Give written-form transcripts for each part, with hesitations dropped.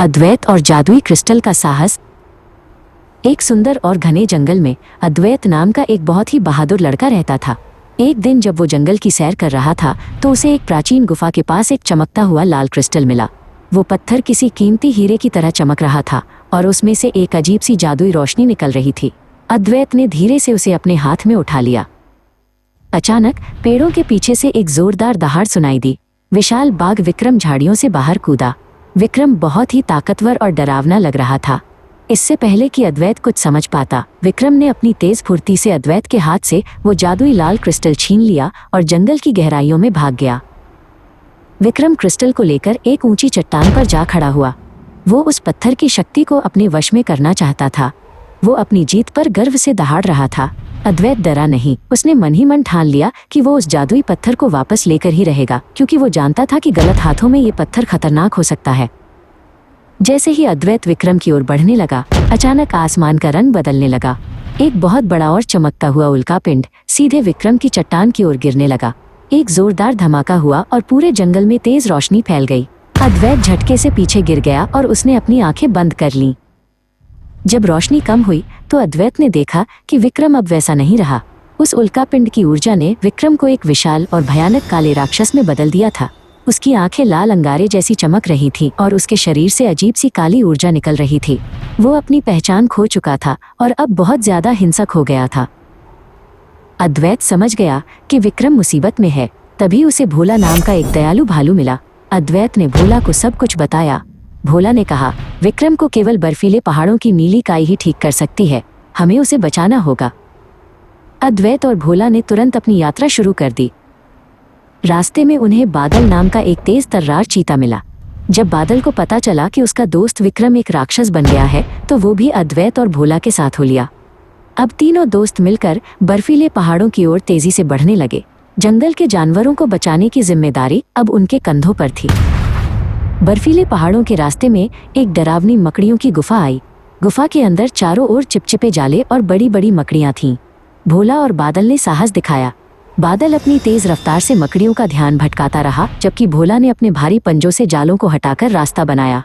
अद्वैत और जादुई क्रिस्टल का साहस। एक सुंदर और घने जंगल में अद्वैत नाम का एक बहुत ही बहादुर लड़का रहता था। एक दिन जब वो जंगल की सैर कर रहा था तो उसे एक प्राचीन गुफा के पास एक चमकता हुआ लाल क्रिस्टल मिला। वो पत्थर किसी कीमती हीरे की तरह चमक रहा था और उसमें से एक अजीब सी जादुई रोशनी निकल रही थी। अद्वैत ने धीरे से उसे अपने हाथ में उठा लिया। अचानक पेड़ों के पीछे से एक जोरदार दहाड़ सुनाई दी। विशाल बाघ विक्रम झाड़ियों से बाहर कूदा। विक्रम बहुत ही ताकतवर और डरावना लग रहा था। इससे पहले कि अद्वैत कुछ समझ पाता, विक्रम ने अपनी तेज फुर्ती से अद्वैत के हाथ से वो जादुई लाल क्रिस्टल छीन लिया और जंगल की गहराइयों में भाग गया। विक्रम क्रिस्टल को लेकर एक ऊंची चट्टान पर जा खड़ा हुआ। वो उस पत्थर की शक्ति को अपने वश में करना चाहता था। वो अपनी जीत पर गर्व से दहाड़ रहा था। अद्वैत डरा नहीं। उसने मन ही मन ठान लिया कि वो उस जादुई पत्थर को वापस लेकर ही रहेगा, क्योंकि वो जानता था कि गलत हाथों में ये पत्थर खतरनाक हो सकता है। जैसे ही अद्वैत विक्रम की ओर बढ़ने लगा, अचानक आसमान का रंग बदलने लगा। एक बहुत बड़ा और चमकता हुआ उल्कापिंड सीधे विक्रम की चट्टान की ओर गिरने लगा। एक जोरदार धमाका हुआ और पूरे जंगल में तेज रोशनी फैल गई। अद्वैत झटके से पीछे गिर गया और उसने अपनी आंखें बंद कर लीं। जब रोशनी कम हुई तो अद्वैत ने देखा कि विक्रम अब वैसा नहीं रहा। उस उल्कापिंड की ऊर्जा ने विक्रम को एक विशाल और भयानक काले राक्षस में बदल दिया था। उसकी आंखें लाल अंगारे जैसी चमक रही थीं और उसके शरीर से अजीब सी काली ऊर्जा निकल रही थी। वो अपनी पहचान खो चुका था और अब बहुत ज्यादा हिंसक हो गया था। अद्वैत समझ गया कि विक्रम मुसीबत में है। तभी उसे भोला नाम का एक दयालु भालू मिला। अद्वैत ने भोला को सब कुछ बताया। भोला ने कहा, विक्रम को केवल बर्फीले पहाड़ों की नीली काई ही ठीक कर सकती है। हमें उसे बचाना होगा। अद्वैत और भोला ने तुरंत अपनी यात्रा शुरू कर दी। रास्ते में उन्हें बादल नाम का एक तेज तर्रार चीता मिला। जब बादल को पता चला कि उसका दोस्त विक्रम एक राक्षस बन गया है तो वो भी अद्वैत और भोला के साथ हो लिया। अब तीनों दोस्त मिलकर बर्फीले पहाड़ों की ओर तेजी से बढ़ने लगे। जंगल के जानवरों को बचाने की जिम्मेदारी अब उनके कंधों पर थी। बर्फीले पहाड़ों के रास्ते में एक डरावनी मकड़ियों की गुफा आई। गुफा के अंदर चारों ओर चिपचिपे जाले और बड़ी बड़ी मकड़ियां थीं। भोला और बादल ने साहस दिखाया। बादल अपनी तेज रफ्तार से मकड़ियों का ध्यान भटकाता रहा, जबकि भोला ने अपने भारी पंजों से जालों को हटाकर रास्ता बनाया।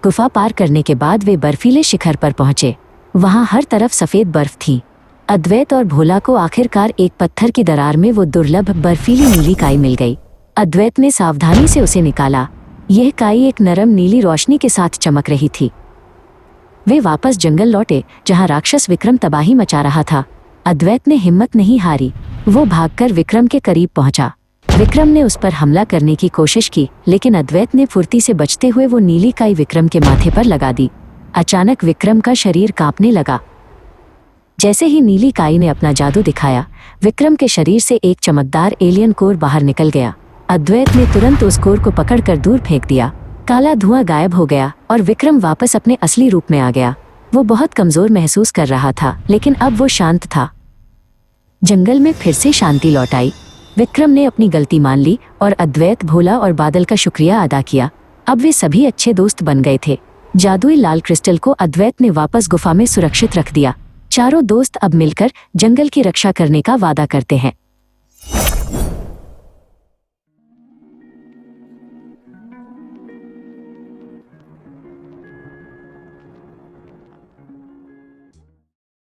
गुफा पार करने के बाद वे बर्फीले शिखर पर पहुंचे। वहां हर तरफ सफेद बर्फ थी। अद्वैत और भोला को आखिरकार एक पत्थर की दरार में वो दुर्लभ बर्फीली नीली काई मिल गई। अद्वैत ने सावधानी से उसे निकाला। यह काई एक नरम नीली रोशनी के साथ चमक रही थी। वे वापस जंगल लौटे जहां राक्षस विक्रम तबाही मचा रहा था। अद्वैत ने हिम्मत नहीं हारी। वो भागकर विक्रम के करीब पहुंचा। विक्रम ने उस पर हमला करने की कोशिश की, लेकिन अद्वैत ने फुर्ती से बचते हुए वो नीली काई विक्रम के माथे पर लगा दी। अचानक विक्रम का शरीर कांपने लगा। जैसे ही नीली काई ने अपना जादू दिखाया, विक्रम के शरीर से एक चमकदार एलियन कोर बाहर निकल गया। अद्वैत ने तुरंत उस कोर को पकड़कर दूर फेंक दिया। काला धुआं गायब हो गया और विक्रम वापस अपने असली रूप में आ गया। वो बहुत कमजोर महसूस कर रहा था, लेकिन अब वो शांत था। जंगल में फिर से शांति लौट आई। विक्रम ने अपनी गलती मान ली और अद्वैत, भोला और बादल का शुक्रिया अदा किया। अब वे सभी अच्छे दोस्त बन गए थे। जादुई लाल क्रिस्टल को अद्वैत ने वापस गुफा में सुरक्षित रख दिया। चारों दोस्त अब मिलकर जंगल की रक्षा करने का वादा करते हैं।